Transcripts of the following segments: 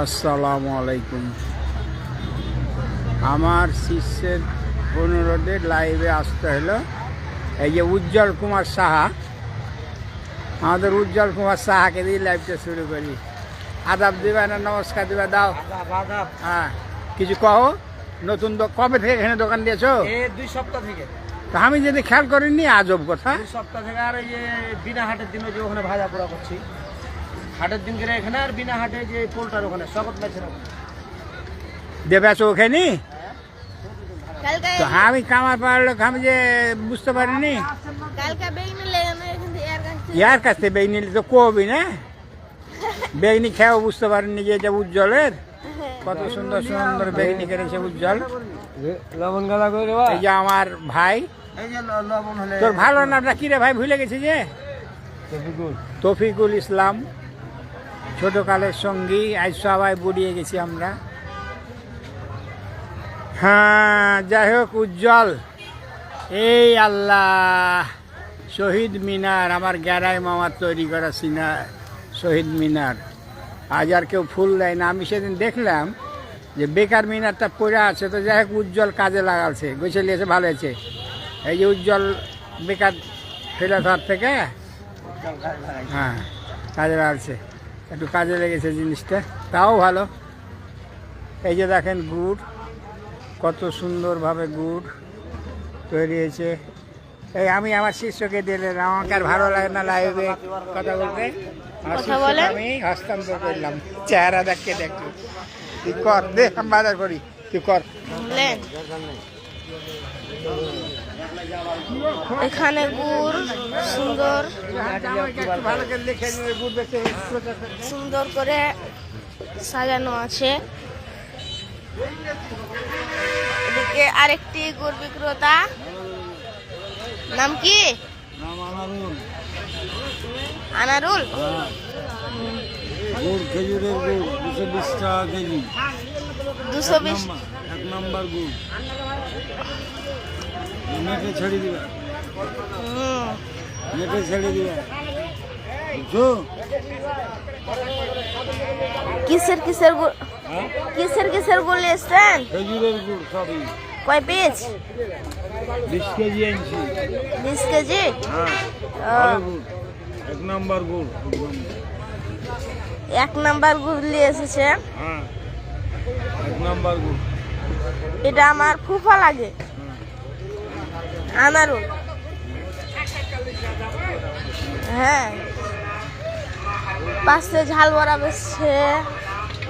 আসসালামু আলাইকুম। আমার শিষ্যের অনুরোধে লাইভে আসতে হলো। এই যে উজ্জ্বল কুমার সাহা, আমাদের উজ্জ্বল কুমার সাহাকে দিয়ে লাইভটা শুরু করি। আদাব দিবা না নমস্কার দিবা? দাও। হ্যাঁ, কিছু কও। নতুন কবে থেকে এখানে দোকান দিয়েছো? 2 সপ্তাহ থেকে। তা আমি যদি খেয়াল করিনি, আজব কথা। 2 সপ্তাহ থেকে। আর এই যে বিনা হাটের দিনে যে ওখানে ভাজা পোড়া করছি, হাটের দিন করে এখানে, আর বিনা হাটে যে পোলটার ওখানে স্বাগত লাগছে দেবে আছো ওখানে? তো আমি কামার পাড়ার লোক, আমি যে বুঝতে পারিনি। ইয়ার কাছ থেকে বেগ নিলে তো কবি না, বেগনি খেয়েও বুঝতে পারিনি যে এটা উজ্জ্বলের। কত সুন্দর সুন্দর বেগনি করেছে উজ্জ্বল। লবণ গালা করে এই যে আমার ভাই। এই যে লবণ হলে তোর ভালো নামটা কি রে ভাই? ভুলে গেছি যে। তফিকুল ইসলাম, ছোটকালের সঙ্গী। আজ সবাই বুড়িয়ে গেছি আমরা। হ্যাঁ, যাই হোক, উজ্জ্বল। এই আল্লাহ, শহীদ মিনার, আমার গ্যারাই মামার তৈরি করা শহীদ মিনার। আজ আর কেউ ফুল দেয় না। আমি সেদিন দেখলাম যে বেকার মিনারটা পড়ে আছে, তো যাই হোক উজ্জ্বল কাজে লাগাচ্ছে, গুছে নিয়েছে, ভালো হয়েছে। এই যে উজ্জ্বল বেকার ফেলে ধর থেকে, হ্যাঁ, কাজে লাগাচ্ছে, একটু কাজে লেগেছে জিনিসটা, তাও ভালো। এই যে দেখেন গুড়, কত সুন্দরভাবে গুড় তৈরি হয়েছে। এই আমি আমার শিষ্যকে দিলেন, আমাকে আর ভালো লাগে না লাইভে কথা বলতে। আমি হস্তান্তর করলাম, চেহারা দেখতে দেখতে। তুই কর, দে, আমি বাজার করি, তুই কর। এখানে গুড় সুন্দর সুন্দর করে সাজানো আছে। এদিকে আরেকটি গুড় বিক্রেতা, নাম কি? আনারুল। গুড়, খেজুরের গুড় 220 টাকা কেজি। 220 এক নম্বর গুড়। নেটে ছেড়ে দিবা, নেটে ছেড়ে দিবা, বুঝছো? কিসের গুড়? কিসের গুড় এসছেন? খেজুরের গুড় সবই। কয় পিস? 20 কেজি আনছি। 20 কেজি? হ্যাঁ, ভালো গুড়, এক নম্বর গুড়। 1 নাম্বার গুড় নিয়ে এসেছে। হ্যাঁ, এক নম্বর গুড়। এটা আমার ফুফা লাগে, আনারুল। হ্যাঁ, পাশে ঝাল বড়া বেসছে,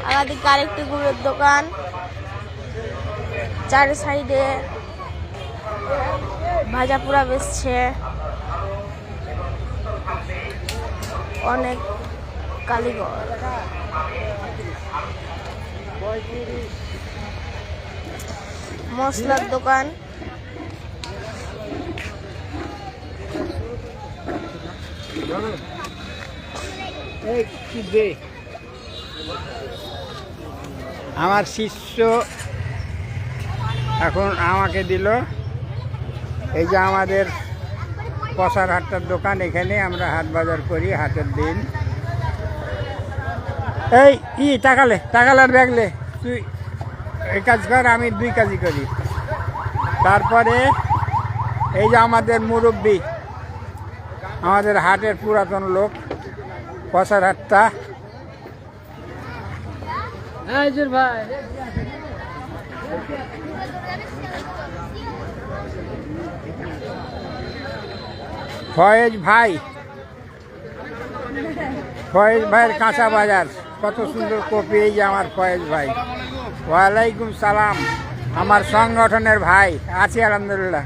আলাদিকে আরেকটি গুড়ের দোকান, চার সাইডে ভাজা পোড়া বেসছে, অনেক কালীঘর। মশলার দোকান, আমার শিষ্য এখন আমাকে দিল এই যে আমাদের পশার হাটটার দোকান। এখানে আমরা হাট বাজার করি হাটের দিন। এই টাকালে আর ব্যাগলে, তুই এই কাজ কর, আমি 2 কাজই করি। তারপরে এই যে আমাদের মুরব্বী, আমাদের হাটের পুরাতন লোক, পশার হাটটা। ফয়েজ ভাইয়ের কাঁচা বাজার, কত সুন্দর কপি। এই যে আমার ফয়েজ ভাই। ওয়ালাইকুম সালাম। আমার সংগঠনের ভাই, আছি আলহামদুলিল্লাহ।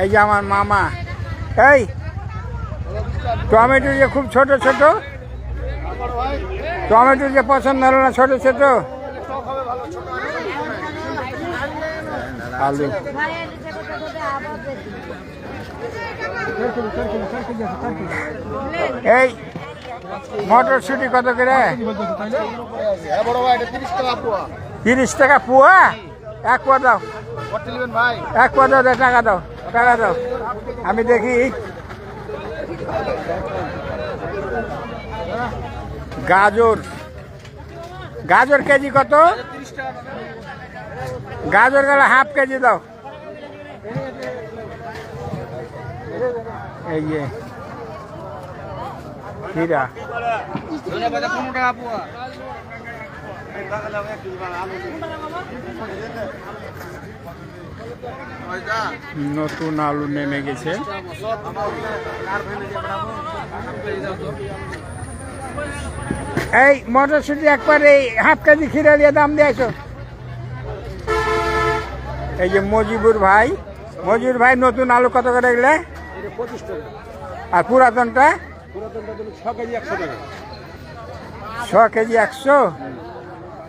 এই যে আমার মামা। এই টমেটো যে খুব ছোট ছোট, টমেটো যে পছন্দ হলো না, ছোট ছোট আলু। এই মটরশুটি কত করে? 30 টাকা পোয়া। 1 পোয়া দাও, 1 পোয়া দাও, টাকা দাও। আমি দেখি গাজর গাজর কেজি কত? গাজর গেলে হাফ কেজি দাও। এই যে হীরা নতুন আলু নেমে গেছে। এই মটরশুটি একবারে হাফ কেজি খিরা দিয়ে দাম দিয়েছো। এই যে মজিবুর ভাই নতুন আলু কত করে গেলে? 25 টাকা। আর পুরাতনটা? পুরাতনটা 6 কেজি 100 টাকা। 6 কেজি 100।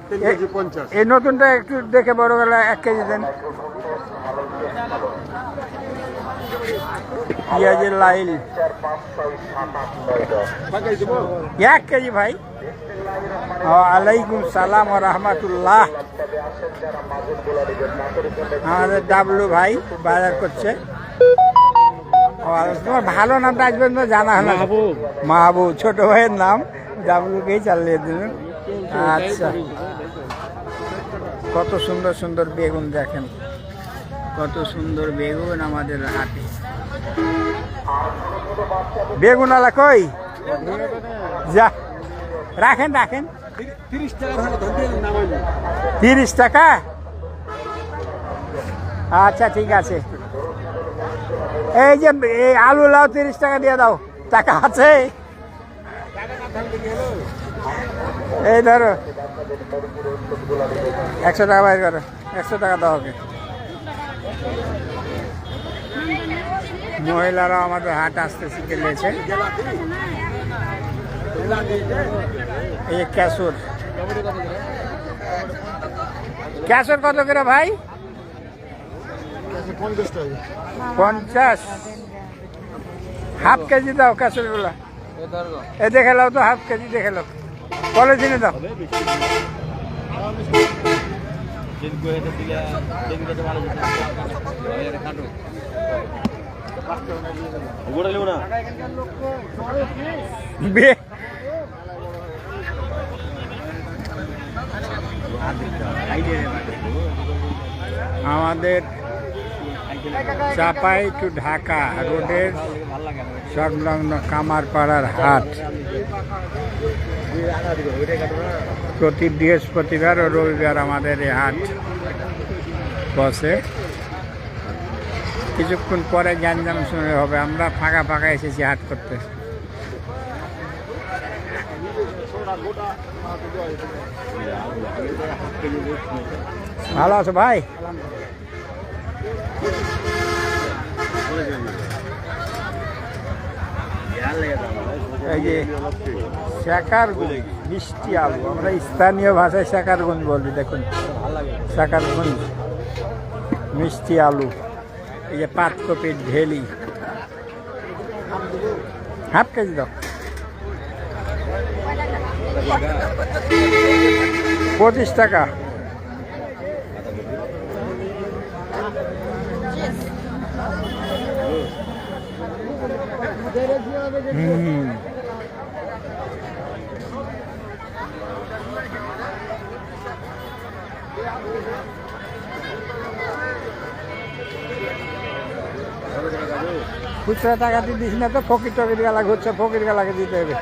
3 কেজি 50। এই নতুনটা একটু দেখে বড় গেলে 1 কেজি দেন। পেঁয়াজের লাইল 1 কেজি ভাই। ওয়ালাইকুম সালাম ওয়া রাহমাতুল্লাহ। আমাদের ডাবলু ভাই বাজার করছে। তোমার ভালো নামটা আসবেন তো জানা হলো। মাহবুব ছোট ভাইয়ের নাম, ডাবলুকেই চালিয়ে দিলেন। আচ্ছা, কত সুন্দর সুন্দর বেগুন দেখেন, কত সুন্দর বেগুন আমাদের হাটে। বেগুন আলা কই যা রাখেন 30 টাকা। আচ্ছা ঠিক আছে। এই যে এই আলু লাও 30 টাকা দিয়ে দাও, টাকা আছে? এই ধরো 100 টাকা বাইর করো, 100 টাকা দাও ওকে। মহিলারা আমাদের হাট আসতে শিখে নিয়েছে। এই ক্যাশর কত করে ভাই? 50। হাফ কেজি দাও ক্যাশর গুলা। এ দেখে লাও তো, হাফ কেজি দেখে লাও। পলিথিনে দাও। আমাদের চাপাই টু ঢাকা রোডের সংলগ্ন কামারপাড়ার হাট প্রতি বৃহস্পতিবার ও রবিবার আমাদের এই হাট বসে। কিছুক্ষণ পরে গ্যাঞ্জাম শুনে হবে। আমরা ফাঁকা ফাঁকা এসেছি হাট করতে। ভালো আছো ভাই? এই যে শেখারগঞ্জ মিষ্টি আলু, আমরা স্থানীয় ভাষায় শেখারগঞ্জ বলি। দেখুন শেখারগঞ্জ মিষ্টি আলু। এই যে পাতকপির ঢেলি হাফ কেজি দাও। 25 টাকা। খুচরা টাকা দিয়ে দিস না তো, ফকির টকির গালা ঘুরছে, ফকির গালাকে দিতে হবে।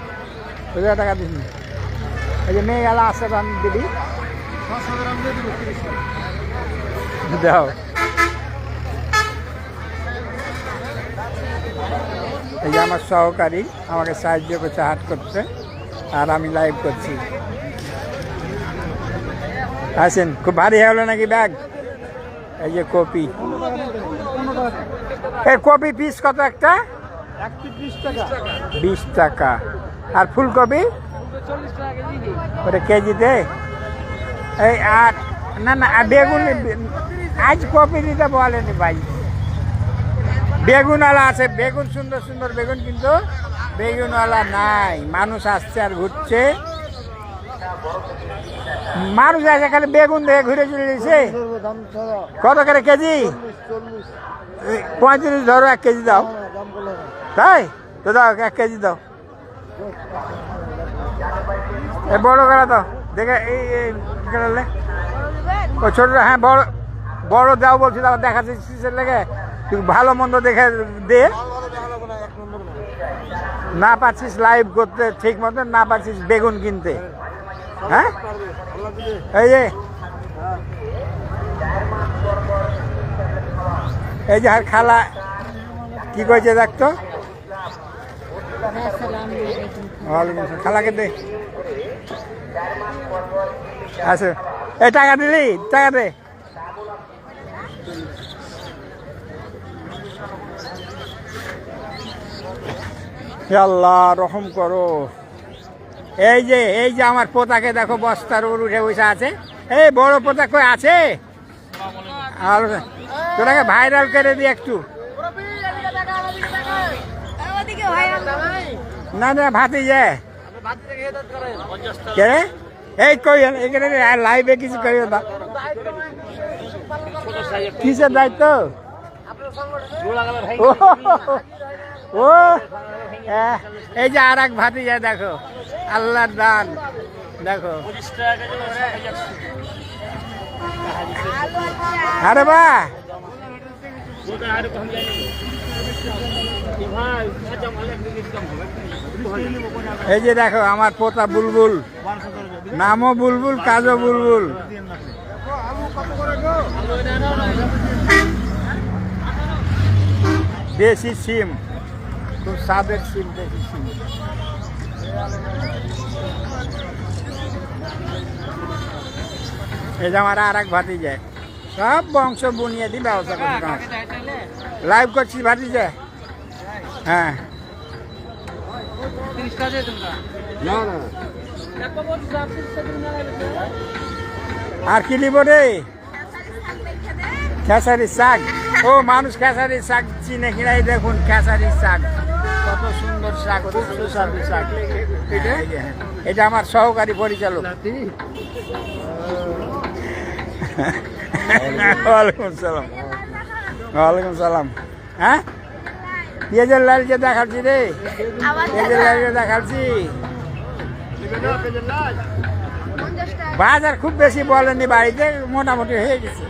খুচরা টাকা দিস না। এই যে মেয়ে গালা আছে রান দিবি দাও। এই যে আমার সহকারী আমাকে সাহায্য করছে হাট করতে, আর আমি লাইভ করছি। আসেন, খুব ভারী হয়ে গেলো নাকি ব্যাগ? এই যে কপি, এই কপি পিস কত একটা? 20 টাকা। আর ফুলকপি ওটা কেজিতে? এই আর না না বেগুন আজ কপি দিতে বলেনি ভাই। বেগুনওয়ালা আছে, বেগুন সুন্দর সুন্দর বেগুন, কিন্তু বেগুনওয়ালা নাই। মানুষ আসছে আর ঘুরছে, মানুষ আছে খালি বেগুন দেখে ঘুরে চলে যাচ্ছে। কত করে কেজি? 35 ধরো, 1 কেজি দাও। তাই তো দাও, 1 কেজি দাও। এ বড় করে দাও, দেখে এই কি করলে ও ছোট হ্যাঁ বড় বড় দাও বলছি তারপর দেখাচ্ছি কিসের লেগে তুই ভালো মন্দ দেখে দে না পারছিস লাইভ করতে ঠিক মতো না পারছিস বেগুন কিনতে হ্যাঁ এই যে আর খালা কি কইছে দেখতো খালাকে দে আচ্ছা এই টাকা দিলি টাকা দে আল্লাহ রহম করো এই যে আমার পোতাকে দেখো বস্তার উপর উঠে বসে আছে এই বড় পোতা কই আছে আর তোরাকে ভাইরাল করে দি একটু না না ভাতি যায় কে এই কই এখানে লাইভে কিছু করি না কিসের দায়িত্ব ও এই যে আর এক ভাতি যায় দেখো আল্লাহর দান দেখো আরে বা এই যে দেখো আমার পোতা বুলবুল নামও বুলবুল কাজও বুলবুল দেশি সিম খুব স্বাদের সিম দেশি সিম এই যে আমার আর এক ভাতি যায় সব বংশ বুনিয়াদি ব্যবস্থা করতে লাইভ করছি ভাতি যায় হ্যাঁ আর কি নিব রে খেসারির শাক ও মানুষ খেসারির শাক চিনে কিনাই দেখুন খেসারির শাক কত সুন্দর শাক খুব সুস্বাদু শাক এটা আমার সহকারী পরিচালক ওয়ালাইকুম সালাম ওয়ালাইকুম সালাম হ্যাঁ পেঁয়াজের লাল যে দেখাচ্ছি রে পেঁয়াজের লাল যে দেখাচ্ছি বাজার খুব বেশি বলেনি বাড়িতে মোটামুটি হয়ে গেছে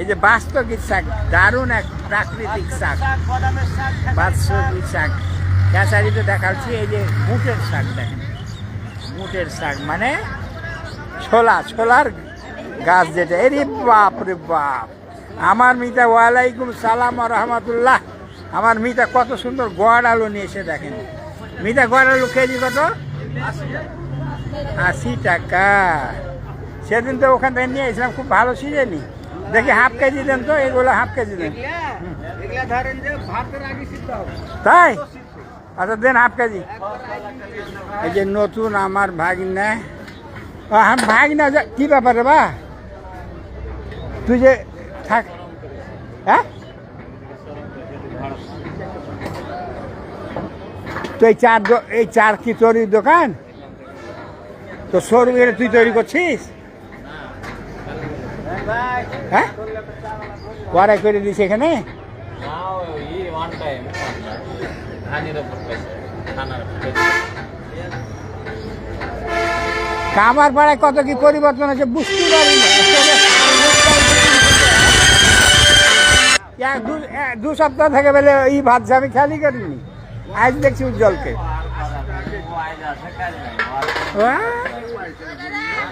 এই যে বাস্তবিক শাক দারুণ এক প্রাকৃতিক শাক বাস্তবিক শাক খেসারিতে দেখাচ্ছি এই যে মুটের শাক দেখেন মুটের শাক মানে ছোলার গাছ যেটা এরে বাপ রে বাপ আমার মিতা ওয়ালাইকুম সালাম রহমতুল্লাহ আমার মিতা কত সুন্দর গোয়ার আলু নিয়ে এসে দেখেন মিতা গোয়ার আলু কেজি কত 80 টাকা সেদিন তো ওখান থেকে নিয়ে এসেছিলাম খুব ভালো সিজেনি দেখি হাফ কেজি দেন তো এগুলো হাফ কেজি দেন তাই আচ্ছা দেন হাফ কেজি এই যে নতুন আমার ভাগিনা ভাগিনা কি ব্যাপারে বা তুই যে থাক হ্যাঁ তো এই চার কি তৈরির দোকান তো শোরুম এটা তুই তৈরি করছিস হ্যাঁ ওয়ারাই করে দিস এখানে কামার পাড়ায় কত কি পরিবর্তন আছে বুঝতে পারি না দু সপ্তাহ থেকে বেলে এই ভাত আমি খেয়ালই করিনি আজ দেখছি উজ্জ্বলকে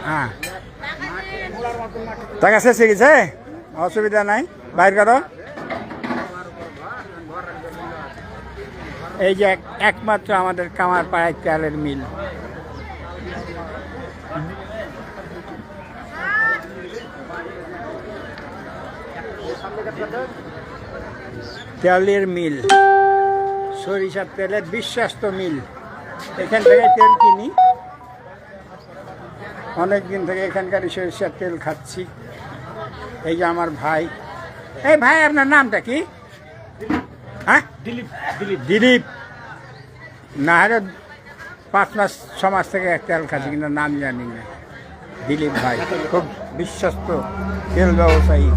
হ্যাঁ টাকা শেষ হয়ে গেছে অসুবিধা নাই বাইর করো এই যে একমাত্র আমাদের কামার পাড়ায় তেলের মিল তেলের মিল সরিষার তেলের বিশ্বস্ত মিল এখান থেকে তেল কিনি অনেক দিন থেকে এখানকার সরিষার তেল খাচ্ছি এই যে আমার ভাই এই ভাই আপনার নামটা কি হ্যাঁ দিলীপ না হলে 5 মাস 6 মাস থেকে তেল খাচ্ছি কিন্তু নাম জানি না দিলীপ ভাই খুব বিশ্বস্ত তেল ব্যবসায়ী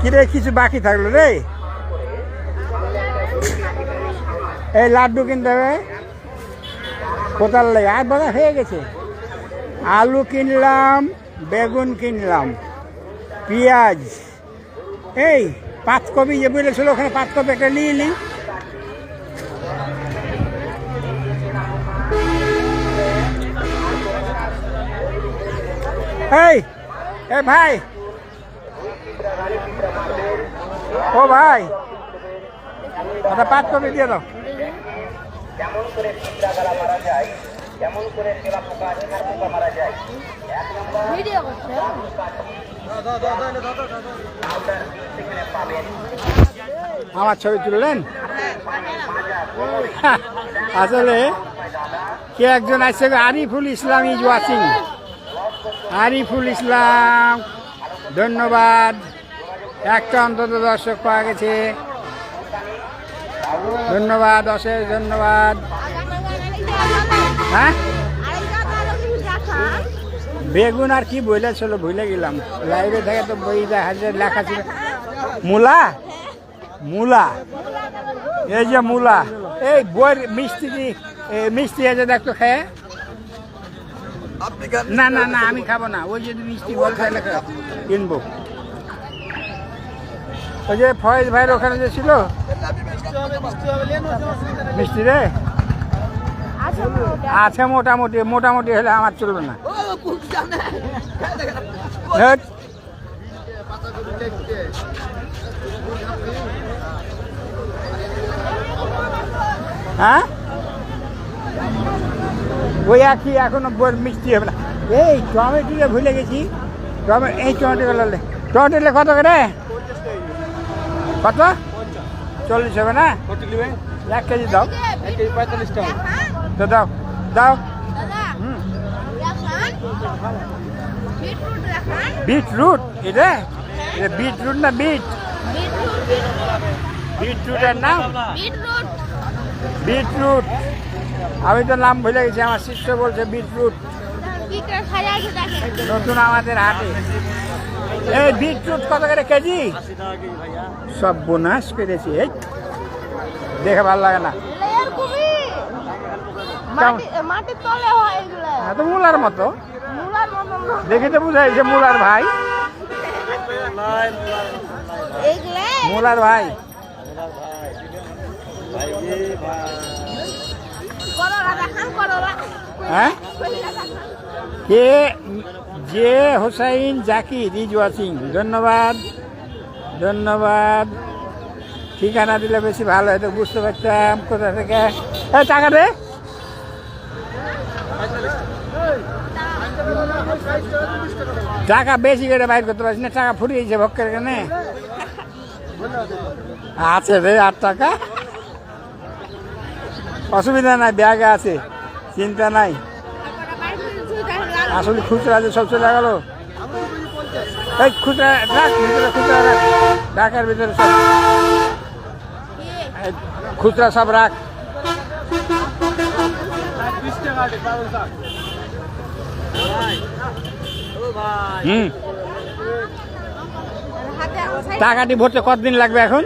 কিরে কিছু বাকি থাকলো রে এই লাড্ডু কিনতে হবে কোথার লাগে আর বোধ হয়ে গেছে। আলু কিনলাম, বেগুন কিনলাম, পেঁয়াজ, এই পাতকপি যে বলেছিল ওখানে পাতকপি একটা নিয়ে নিই। এই এই ভাই, ও ভাই একটা পাতকপি দিয়ে দাও। ভিডিও করছে। আমার ছবি তুললেন? আসলে কে একজন আছে, আরিফুল ইসলাম ইজ ওয়াচিং। আরিফুল ইসলাম, ধন্যবাদ। একটা অন্তত দর্শক পাওয়া গেছে, ধন্যবাদ, অশেষ ধন্যবাদ। হ্যাঁ বেগুন আর কি বলেছিল ভুলে গেলাম, লাইভে থেকে তো বই লেখা ছিল। মূলা, মূলা, এই যে মূলা, এই বই মিষ্টি মিষ্টি আছে দেখতো খেয়ে। না না না আমি খাবো না, ওই যদি মিষ্টি বল খাইলে কিনবো। ওই যে ফয়েজ ভাইয়ের ওখানে যে ছিল মিষ্টি রে আছে, মোটামুটি মোটামুটি হলে আমার চলবে না। হ্যাঁ ওই একই এখনো মিষ্টি হবে না। এই টমেটোটা ভুলে গেছি, এই টমেটো কত করে? কত? 40 হবে না? 1 কেজি দাও। 1 কেজি 45 টাকা। তো দাও দাও। বিটরুট, এটা বিটরুট না বিট? বিটরুটের নাম বিটরুট। আমি তো নাম ভুলে গেছি, আমার শিষ্য বলছে বিটরুট। নতুন আমাদের হাটে এই বিটরুট কত করে কেজি? সব বোনাস করেছি, এই দেখে ভালো লাগে না। তো মূলার মতো দেখে তো বুঝাই যে মূলার ভাই, মূলার ভাই। হ্যাঁ কে যে হোসাইন জাকির ইজ ওয়াচিং, ধন্যবাদ ধন্যবাদ। ঠিকানা দিলে বেশি ভালো হতো, বুঝতে পারতাম কোথা থেকে। টাকা দে। টাকা বেশি করে বাইর করতে পারছি না, টাকা ফুরিয়েছে ভক্কের এখানে। আছে রে 8 টাকা, অসুবিধা নাই, ব্যাগে আছে, চিন্তা নাই। আসলে খুচরা আছে সব চলে গেল। এই খুচরা রাখ, ভিতরে খুচরা রাখ, ঢাকার ভিতরে সব খুচরা সব রাখ। টাকাটি ভরতে কতদিন লাগবে এখন?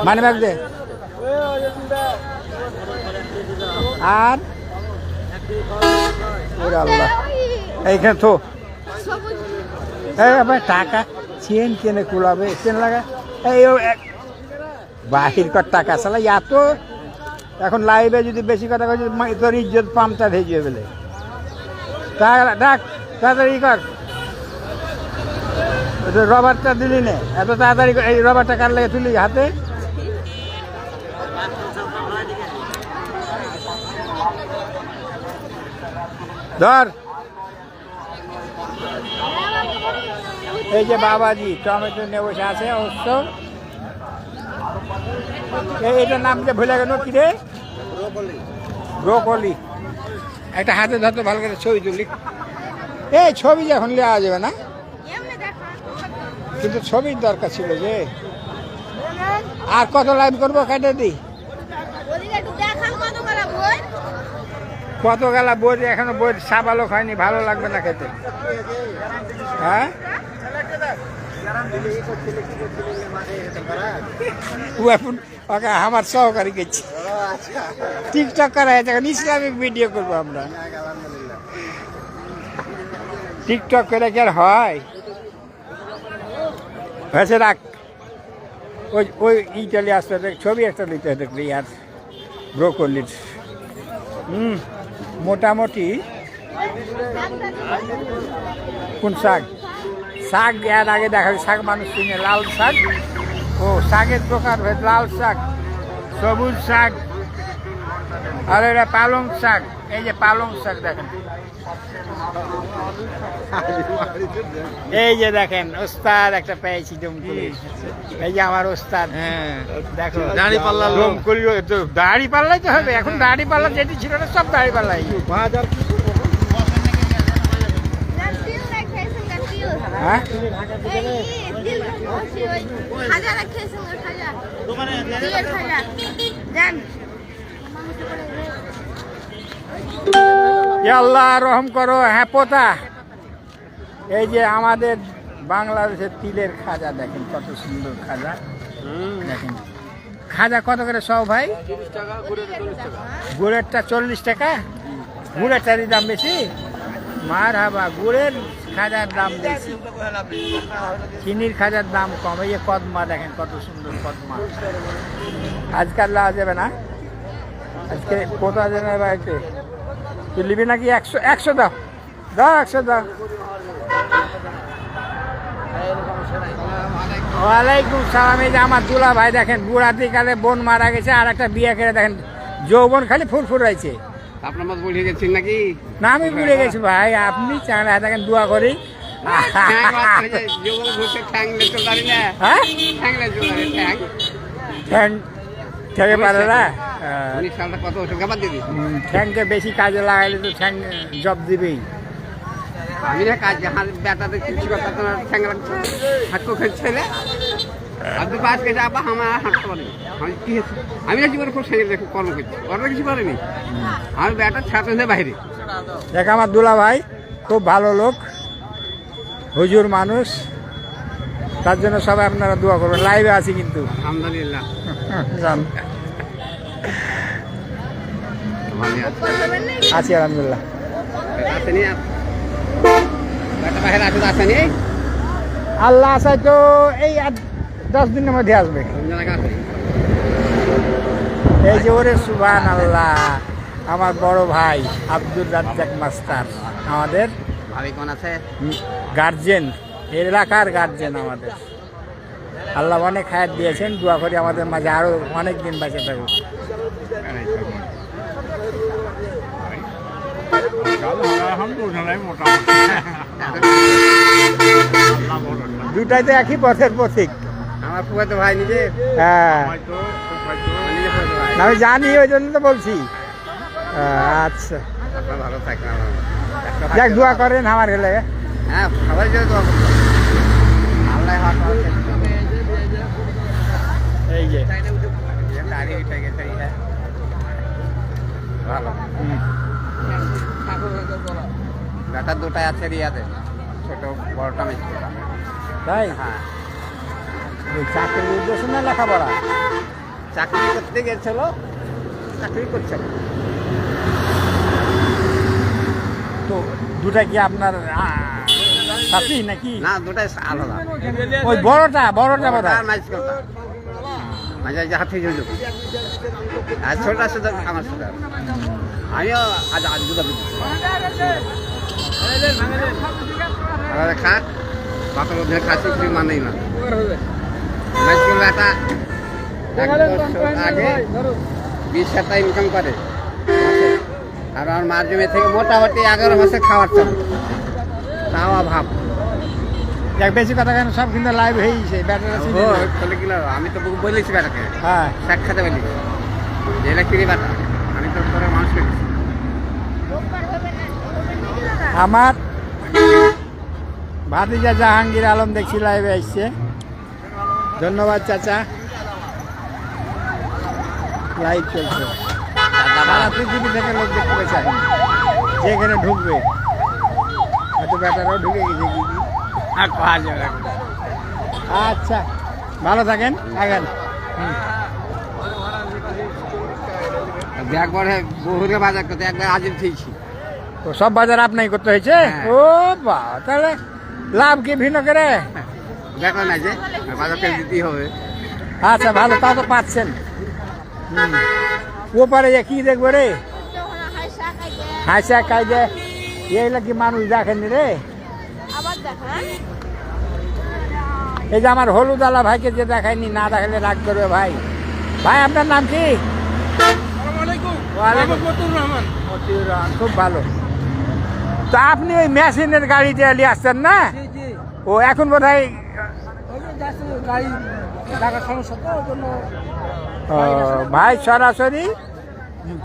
মানে ব্যাগ দে। আর আল্লাহ এইখানে তো টাকা চেন কেনে কুলাবে, চেন লাগা এই বাহির কর টাকা চালা এত। এখন লাইভে যদি বেশি কথা কই তোর ইজ্জত পামচার হয়ে যাবে বলে। ডাক তাড়াতাড়ি কর, রবারটা দিলি নে, এত তাড়াতাড়ি এই রবারটা কার লাগে তুলি হাতে। ধর এই যে বাবাজি টমেটো নিয়ে বসে আছে অবশ্য। এইটার নাম যে ভুলে গেল কি রে? ব্রোকলি। একটা হাতে ধরতে ভালো করে ছবি তুলি। এই ছবি এখন নেওয়া যাবে না, কিন্তু ছবির দরকার ছিল যে। আর কত লাইভ করবো কেটে দিই। কত গেলা বই এখনো বই সাবালক হয়নি, ভালো লাগবে না খেতে। হ্যাঁ ও এখন ওকে আমার সহকারী গেছি টিকটক করা হয়েছে এখন ইসলামিক ভিডিও করবো আমরা টিকটক করে কি আর হয় হয়েছে রাখ ওই ওই ইটালি আসতে ছবি একটা নিতে দেখলি আর ব্রোকলির মোটামুটি কোন শাক শাক এর আগে দেখা শাক মানুষ চিনে লাল শাক ও শাকের প্রকার হয় লাল শাক সবুজ শাক আর এটা পালং শাক এই যে পালং শাক দেখেন এই যে দেখেন ওস্তাদ একটা পেয়েছি ডুমকুলি এই যে আমার ওস্তাদ হ্যাঁ দেখো দাড়ি পাল্লা লোক। ডুমকুলি দাড়ি পাল্লাই তো হবে এখন দাড়ি পাল্লা যেটি ছিল না সব দাড়ি পাল্লাই হ্যাঁ এ আল্লাহ রহম করো হ্যাঁ পোতা এই যে আমাদের বাংলাদেশের তিলের খাজা দেখেন কত সুন্দর খাজা দেখেন খাজা কত করে সব ভাই গুড়েরটা 40 টাকা গুড়েরটারই দাম বেশি মার হাবা গুড়ের খাজার দাম বেশি চিনির খাজার দাম কম এই যে কদমা দেখেন কত সুন্দর কদমা আজকাল লাওয়া যাবে না আজকে পোতা যাবে বাড়িতে তুই নিবি নাকি 100 দাও দাও 100 দাও ওয়ালাইকুম সালাম এই যে আমার দুলা ভাই দেখেন বুড়াতে কালে বোন মারা গেছে আর একটা বিয়ে করে দেখেন যৌবন খালি ফুরফুর রয়েছে আপনার মত বলে গেছেন নাকি না আমি বুড়ে গেছি ভাই আপনি চাঁড়া দেখেন দোয়া করি হ্যাঁ ঠ্যাং ঠ্যাঙে পারে না কত ওষুধ খাবার দিদি ঠ্যাংকে বেশি কাজে লাগাইলে তো ঠ্যাং জব দিবেই আমি না কাজ বেটাতে কিছু কথা তোমার ঠ্যাং রাখছে হাঁটকো খেলছে রে আপনি পাঁচ কেজি আপা আমার হাঁটতে পারেনি আমি কি আমি না জীবনে খুব সেঙ্গে দেখো কর্ম করছি কর্ম কিছু করেনি আমি বেটার ছাত্র বাইরে দেখ আমার দুলা ভাই খুব ভালো লোক হুজুর মানুষ তার জন্য সবাই আপনারা দোয়া করবেন লাইভে আছি কিন্তু আলহামদুলিল্লাহ জান আছি আলহামদুলিল্লাহ আসেনি বেটা বাইরে আসে আসেনি আল্লাহ আসায় তো এই 10 দিনের মধ্যে আসবে এই যে ওরে সুবহান আল্লাহ আমার বড় ভাই আব্দুর রাজ্জাক মাস্টার আমাদের ভাবি কোন আছে গার্জেন এলাকার গার্জেন আমাদের আল্লাহ অনেক হায়াত দিয়েছেন দোয়া করি আমাদের মাঝে আরো অনেক দিন বেঁচে থাকুক দুটাই তো একই পথের পথিক আমার ফুয়াতো ভাই নিজে হ্যাঁ নিজে ফুয়াতো ভাই আমি জানি ওই জন্য তো বলছি আচ্ছা আপনার ভালো থাকবেন যাক দোয়া করেন আমার গেলে হ্যাঁ সবাই যদি দোয়া করবেন আল্লাহ এই যে গাড়ি উঠে গেছে ভালো বেটার দুটাই আছে রিয়াতে ছোট বড়টা মিষ্টি তাই হ্যাঁ ওই চাকরির উদ্দেশ্য না লেখাপড়া চাকরি করতে গেছিল চাকরি করছে তো দুটা কি আপনার সাথী নাকি না দুটাই আলাদা ওই বড়টা বোধ হয় মাঝখানটা মাঝে যে হাতে ঝুলু আর ছোটটা শুধু আমার সাথে আমিও আজ আজ দুটো খা বাপের মধ্যে খাসি কিছু মানেই না মাঝখানে একটা 1 বছর আগে 20,000 টাকা ইনকাম করে আর আমার মার জমি থেকে মোটামুটি 11 মাসে খাওয়ার চাল তাও ভাব এক বেশি কথা কেন সব কিন্তু লাইভ হয়েছে আমি তো বলেছি বেটাকে হ্যাঁ সাক্ষাতে বলি যে ইলেকট্রিক বেটা আমি তো তোরা মানুষ করেছি আমার ভাতিজা জাহাঙ্গীর আলম দেখছি লাইভে আসছে ধন্যবাদ চাচা লাইভ চলছে সারা পৃথিবী থেকে লোক দেখতে পেয়েছে এখন যেখানে ঢুকবে হয়তো ব্যাটারাও ঢুকে গেছে কি আর পাওয়া যাবে আচ্ছা, ভালো থাকেন, থাকেন। একবারে বহুরে বাজার করতে একবার আজিম থেকেছি। তো সব বাজার আপনাই করতে হয়েছে? হ্যাঁ। ও বা, তাহলে লাভ কি ভিন্ন করে? দেখো না যে বাজারকে দিতেই হবে। আচ্ছা, ভালো, তাও তো পাচ্ছেন। ও পারে যে কি দেখবো রে, হাসা কাজে এইগুলা কি মানুষ দেখেনি রে? আবার দেখান। এই যে আমার হলুদ আলা ভাইকে যে দেখায়নি, না দেখালে রাগ করবে ভাই। ভাই আপনার নাম কি? ওয়ালাইকুম। মতিউর রহমান, খুব ভালো। তো আপনি ওই মেশিনের গাড়িতে নিয়ে আসছেন না? ও এখন বোধ হয় ভাই সরাসরি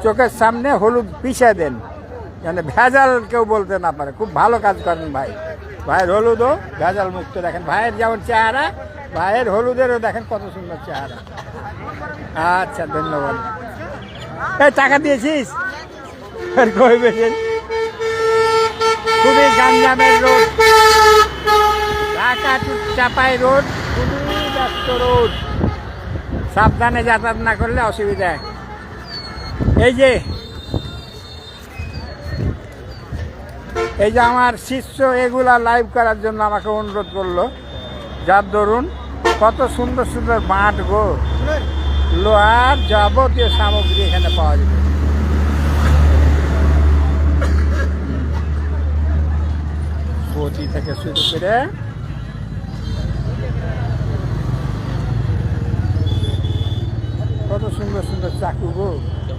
চোখের সামনে হলুদ পিষে দেন, মানে ভেজাল কেউ বলতে না পারে। খুব ভালো কাজ করেন ভাই। ভাইয়ের হলুদও ভেজাল মুক্ত। দেখেন ভাইয়ের যেমন চেহারা, ভাইয়ের হলুদেরও দেখেন কত সুন্দর চেহারা। আচ্ছা, ধন্যবাদ। এই টাকা দিয়েছিস? আর কই বেছেন? খুবই গাঞ্জামের রোড, ঢাকা টু চাপাই রোড, খুবই ব্যস্ত রোড। সাবধানে যাতায়াত না করলে অসুবিধা। এই যে আমার শিষ্য এগুলা লাইভ করার জন্য আমাকে অনুরোধ করলো, যার দরুন কত সুন্দর সুন্দর মাঠ গো, লোহার যাবতীয় সামগ্রী এখানে পাওয়া যাবে। বটি থেকে শুরু করে কত সুন্দর সুন্দর চাকু গো।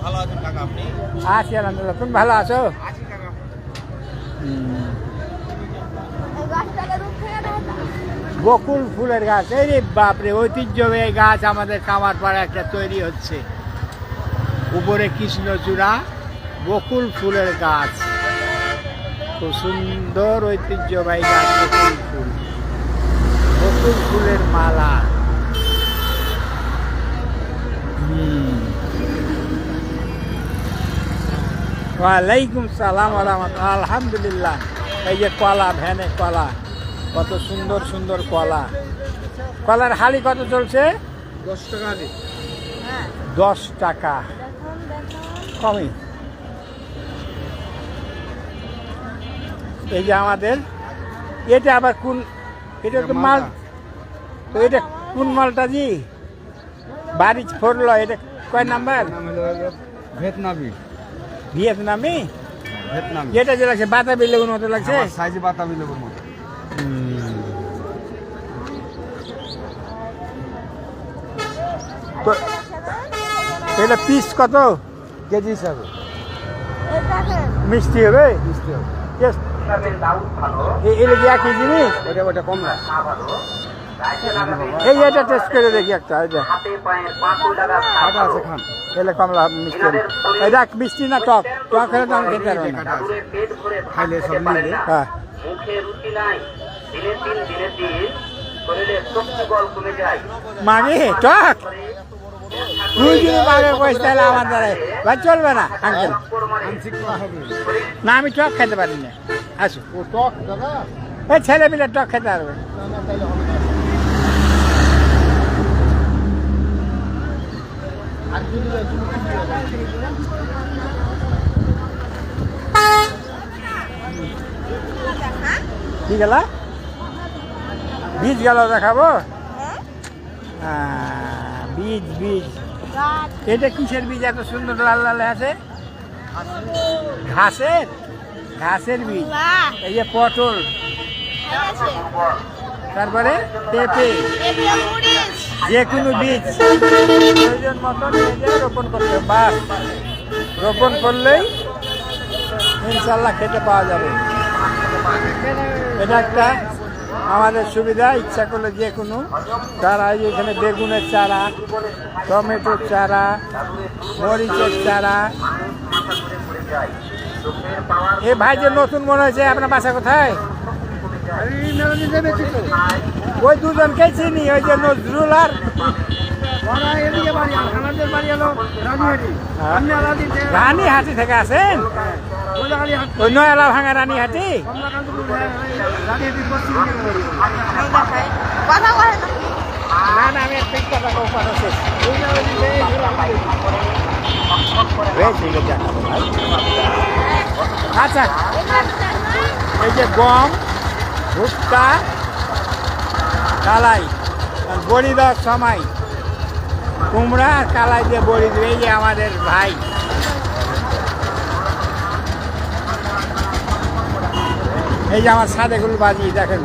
ভালো আছেন কাকা আপনি? আছি আলহামদুলিল্লাহ, তুমি ভালো আছো? বকুল ফুলের গাছ, এই রে বাপরে, ঐতিহ্যবাহী গাছ আমাদের কামারপাড়া একটা তৈরি হচ্ছে। উপরে কৃষ্ণচূড়া, বকুল ফুলের গাছ, খুব সুন্দর ঐতিহ্যবাহী গাছ। বকুল ফুল, বকুল ফুলের মালা। ওয়ালাইকুম সালাম আলহামদুলিল্লাহ। আলহামদুলিল্লাহ। এই যে কলা, ভ্যানে কলা, কত সুন্দর সুন্দর কলা। কলার হালি কত চলছে? 10 টাকা আগে। 10 টাকা কমই। এই যে আমাদের এটা আবার কোন, এটা তো মাল, তো এটা কোন মালটা জি? বাড়ি ফোরল, এটা কয় নাম্বার? ভিয়েতনামি। ভিয়েতনামি? ভিয়েতনামি। এটা যে লাগছে বাতাবি লেবুর মতো লাগছে। সাইজে বাতাবি লেবুর মতো। তো এটা পিস কত? কেজি হিসাবে মিষ্টি হবে? মিষ্টি হবে। Yes. এটা কি একই জিনিস? ওটা কমলা। এই এটা টেস্ট করে দেখি একটা। এটা কাটা আছে খান। এলে কমলা মিষ্টি হবে। এটা মিষ্টি না টক? টক হলে তো আমি খেতে পারবো না। কাটা আছে। খাইলে সব মিলে। হ্যাঁ, মুখে রুচি নাই, দিনে দিন শরীরে শক্তি বল কমে যায়। মামি টক তুই যদি মাগে বসে তাহলে আমার দ্বারা ভাই চলবে না আঙ্কেল। না, আমি টক খেতে পারি না। আসো, ও টক দাদা। এই ছেলে মিলে টক খেতে পারবে। কি গেল? বীজ গেল দেখাবো? বীজ বীজ এটা কিসের বীজ এত সুন্দর লাল লাল আছে? ঘাসের, ঘাসের বীজ। এই যে পটল, তারপরে পেঁপে, যে কোনো বীজ প্রয়োজন মতো নিয়ে যায় রোপণ করতে। বাস রোপণ করলেই ইনশাল্লাহ খেতে পাওয়া যাবে। এটা একটা আমাদের সুবিধা। ইচ্ছা করলে যে কোনো চারা, এখানে বেগুনের চারা, টমেটোর চারা, মরিচের চারা। এ ভাই যে নতুন মনে হয়েছে, আপনার বাসা কোথায়? ওই দুজনকেই চিনি, ওই যে নজরুল আর রানীহাটি থেকে আসেন? ওই নয়ালা ভাঙা রানীহাটি। কথা বলে না। না না আমি একটা কথা কম কথা শেষ আচ্ছা এই যে গম ভুট্টা কালাই বড়ি দেওয়ার সময় কুমড়া আর কালাই দিয়ে বড়ি দেবে এই যে আমাদের ভাই এই যে আমার সাদেগুলো বাজি দেখেন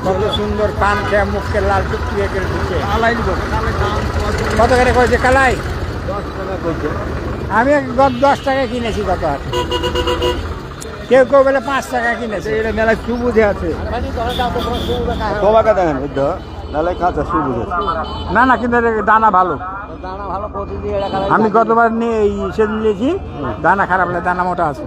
কত সুন্দর পান খেয়ে মুখকে লাল টুকটিয়ে করে দিচ্ছে কত করে কয়েছে কালাই আমি 10 টাকা কিনেছি কত আর কেউ কেউ বলে 5 টাকা কিনেছে এটা মেলায় সুবুঝে আছে তোমাকে দেখেন বুদ্ধ মেলায় কাঁচা সুবুঝে না না কিন্তু এর দানা ভালো দানা ভালো প্রতিদিন এটা আমি গতবার নিয়ে সেদিন নিয়েছি দানা খারাপ না দানা মোটা আছে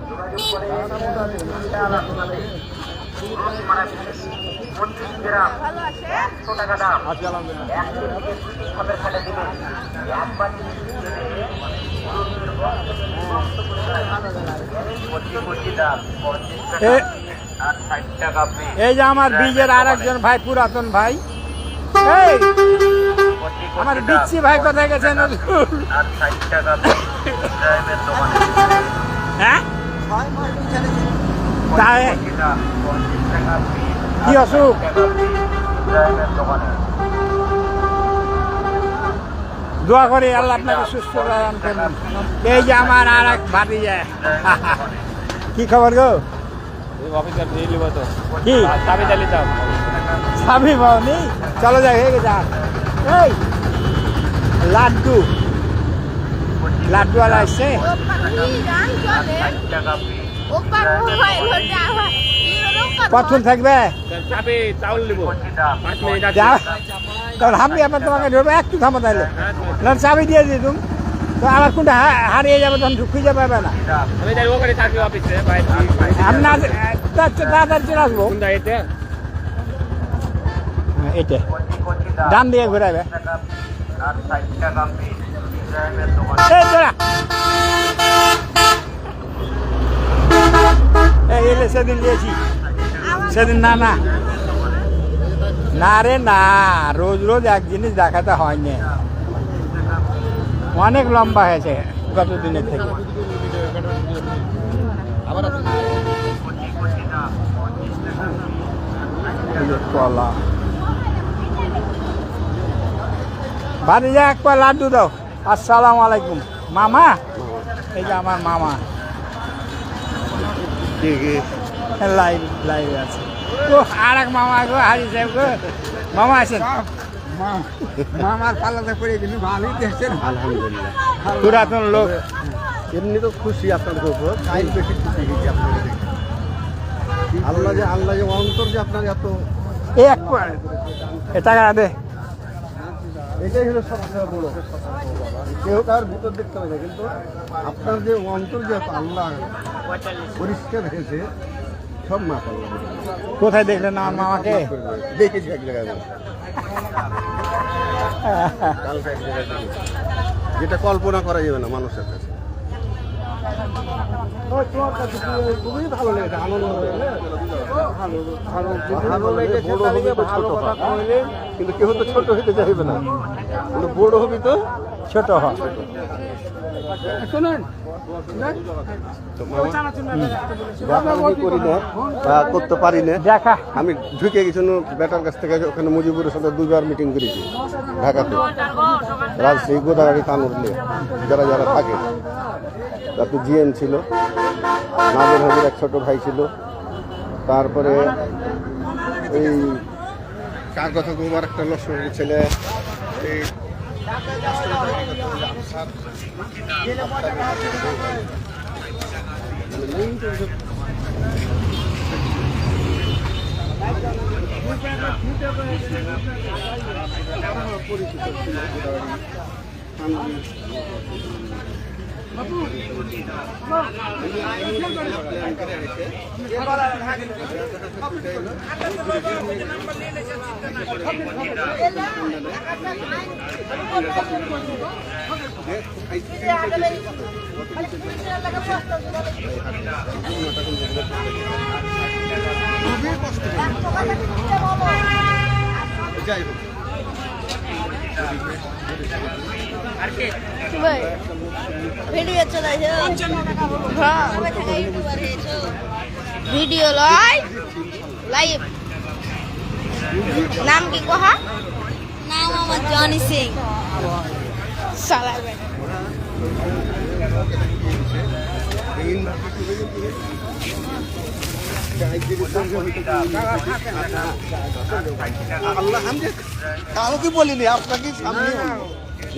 ভালো আছে? 100 টাকা দাম। 1 কেজি খাবার খালে দিবেন। একবার কোটি দাম 50 টাকা আর 60 টাকা পিস। এই যে আমার বীজের আর একজন ভাই পুরাতন ভাই এই আমার বিচ্ছি ভাই কোথায় গেছে নজরুল আর 60 টাকা পিস ইব্রাহিমের দোকানে। হ্যাঁ তাই দাম 50 টাকা পিস। কি অসুখ ইব্রাহিমের দোকানে। দোয়া করি আল্লাহ আপনাকে সুস্থ রাখেন করুন। এই যে আমার আর এক ভাবি যায় কি খবর গো অফিসার দিয়ে নিব তো কি চাবি চালিয়ে যাও সাবি বাউনি চলো যাই হয়ে গেছে এই লাড্ডু লাড্ডুওয়ালা আসছে ওপা কি গান চলে? 60 টাকা পিস। ওপা মোবাইল হতে আবার কতক্ষণ থাকবে চাবি চাউল নিব 5 মিনিট আছে যা তখন আমি আবার তোমাকে ধরবো একটু থামো তাইলে না চাবি দিয়ে দিই তুমি তো আমার কোনটা হারিয়ে যাবে তখন খুঁজে পাবে না আমি যাই ওখানে থাকি অফিসে ভাই আমি না তাড়াতাড়ি চলে আসবো কোনটা এতে এটা কোটি দাম ডান দিয়ে ঘুরাবে টাকা আর 60 টাকা পিস ইব্রাহিমের দোকানে। এই তোরা এই এলে সেদিন নিয়েছি সেদিন না না না রে না রোজ রোজ এক জিনিস দেখাতে হয়নি অনেক লম্বা হয়েছে গত দিনের থেকে এই যে কলা বাড়ি যা এক পা লাড্ডু দাও আসসালামু আলাইকুম মামা এই যে আমার মামা লাইভ লাইভ আছে ও আর এক মামা গো হারি সাহেব গো মামা আছেন মামার পাল্লাতে পড়ে কিন্তু ভালোই দেখছেন আলহামদুলিল্লাহ পুরাতন লোক এমনি তো খুশি আপনাদের উপর তাই বেশি খুশি হয়েছি আপনাদের দেখে। আল্লাহ যে অন্তর যে আপনার এত এই এক পা এ টাকা দে এটাই হলো সবচেয়ে বড় কেউ তার ভিতর দেখতে হবে না কিন্তু আপনার যে অন্তর যে এত আল্লাহ পরিষ্কার হয়েছে সব মাপ আল্লাহ কোথায় দেখলেন আমার মামাকে দেখেছি এক জায়গায় আমি। কালকে এক জায়গায় দেখেছি। যেটা কল্পনা করা যাবে না মানুষের কাছে খুবই ভালো লেগেছে আনন্দ ভালো লেগেছে তাহলে ভালো কথা কইলে কিন্তু কেউ তো ছোট হইতে চাইবে না কিন্তু বড় হবি তো ছোট হ শুনুন করি না বা করতে পারি না দেখা আমি ঢুকে গেছি বেটার কাছ থেকে ওখানে মুজিবুরের সাথে 2বার মিটিং করেছি ঢাকাতে রাজশাহী গোদাগাড়ি কানুরলে যারা যারা থাকে তারপরে জিএম ছিল নাদের হাজির এক ছোট ভাই ছিল তারপরে এই কার কথা তোমার একটা লক্ষ্মণের ছেলে এই যাই হোক ভিডিও চলাইছো ভিডিও লাইভ লাইভ নাম কি কহা নাম আমার জনি সিং সালা আল্লাহ আমি কাউকে বলিনি, আপনাকে সামনে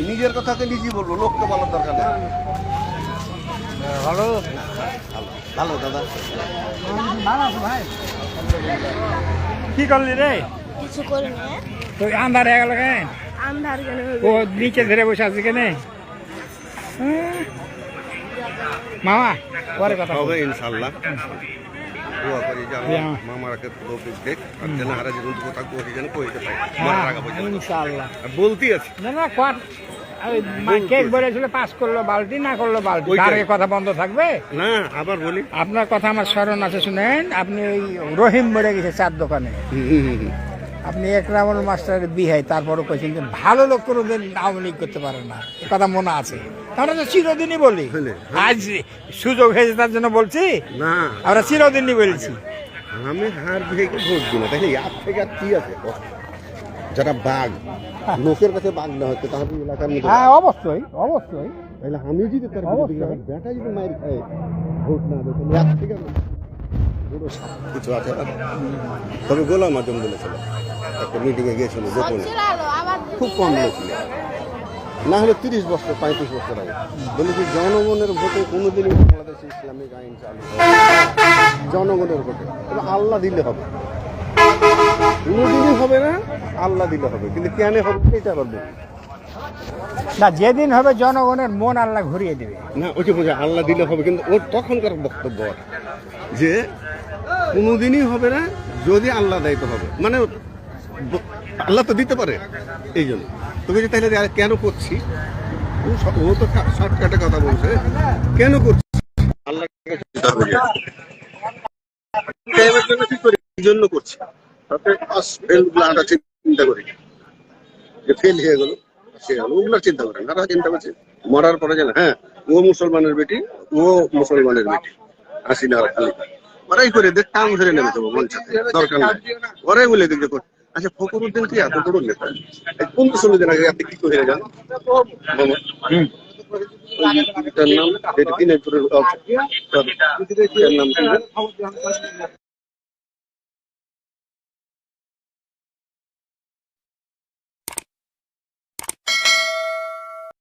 নিজের কথাকে নিজেই বলবো, লোককে বলার দরকার নেই। ভালো ভালো দাদা। কি করলি রে? কিছু করিনি তো আন্ধার হয়ে গেল কেন? আন্ধার কেন ও নিচে ধরে বসে আছে কেন? মামা পরে কথা হবে বলবো। ইনশাল্লাহ। দোয়া করি যেন হ্যাঁ। মামারাকে তৌফিক দেখ, আর যেন হারা জীবন কথা করি যেন কইতে পাই। হ্যাঁ, মরার আগে পর্যন্ত। ইনশাআল্লাহ। আর বলতেই আছে না না কোয়ার কেক বলেছিল পাস করলো বালতি, না করলো বালতি, ওইটাই। তার আগে কথা বন্ধ থাকবে? না, আবার বলি আপনার কথা আমার স্মরণ আছে, শুনেন। আপনি ওই রহিম মরে গেছে চার দোকানে, আপনি একরামুল মাস্টারের বিহাই, তারপরও কইছেন যে ভালো লোক কোনোদিন আওয়ামী লীগ করতে পারে না, এ কথা মনে আছে। আমরা তো চিরদিনই বলি, হলে, আজ সুযোগ হয়েছে তার জন্য বলছি, না আমরা চিরদিনই বলছি। আমি হার বিহেকে ভোট দিই না, তাহলে ইয়ার থেকে আর কি আছে? যারা বাঘ, লোকের কাছে বাঘ না হচ্ছে তাহলে এলাকার মধ্যে হ্যাঁ অবশ্যই অবশ্যই। তাহলে আমি যদি তার অবশ্যই। বেটা যদি মায়ের খায় ভোট না দেয় তাহলে ইয়ার থেকে বড় কিছু আছে না। তবে গোলাম আজম বলেছিল, একটা মিটিংয়ে গিয়েছিল গোপনে, খুব কম লোক ছিল, না হলে 30 বছর 35 বছর আগে বলে যে জনগণের ভোটে কোনোদিনই বাংলাদেশে ইসলামিক আইন চালু হবে না। জনগণের ভোটে তবে আল্লাহ দিলে হবে, কোনোদিনই হবে না, আল্লাহ দিলে হবে, কিন্তু কেন হবে এটা বলবো না, যেদিন হবে জনগণের মন আল্লাহ ঘুরিয়ে দেবে। না, ওইটা বোঝা আল্লাহ দিলে হবে, কিন্তু ওর তখনকার বক্তব্য যে কোনোদিনই হবে না, যদি আল্লাহ দেয় তো হবে, মানে আল্লাহ তো দিতে পারে। এই জন্য তোকে যে তাহলে আর কেন করছি, ও তো শর্টকাটে কথা বলছে, কেন করছি আল্লাহ জন্য করছি, চিন্তা করি যে ফেল হয়ে গেল, সে ওগুলো চিন্তা করেন, তারা চিন্তা করছে মরার পরে যেন হ্যাঁ ও মুসলমানের বেটি, ও মুসলমানের বেটি, হাসিনা আর খালি ওরাই করে দেখ, কাম ধরে নেমে যাবো মঞ্চাতে, দরকার নাই ওরাই বলে দেখ। আচ্ছা ফখরুদ্দিন কি এত বড় নেতা? কোন দিন আগে আপনি কি করে যান নাম দিনাজপুরের নাম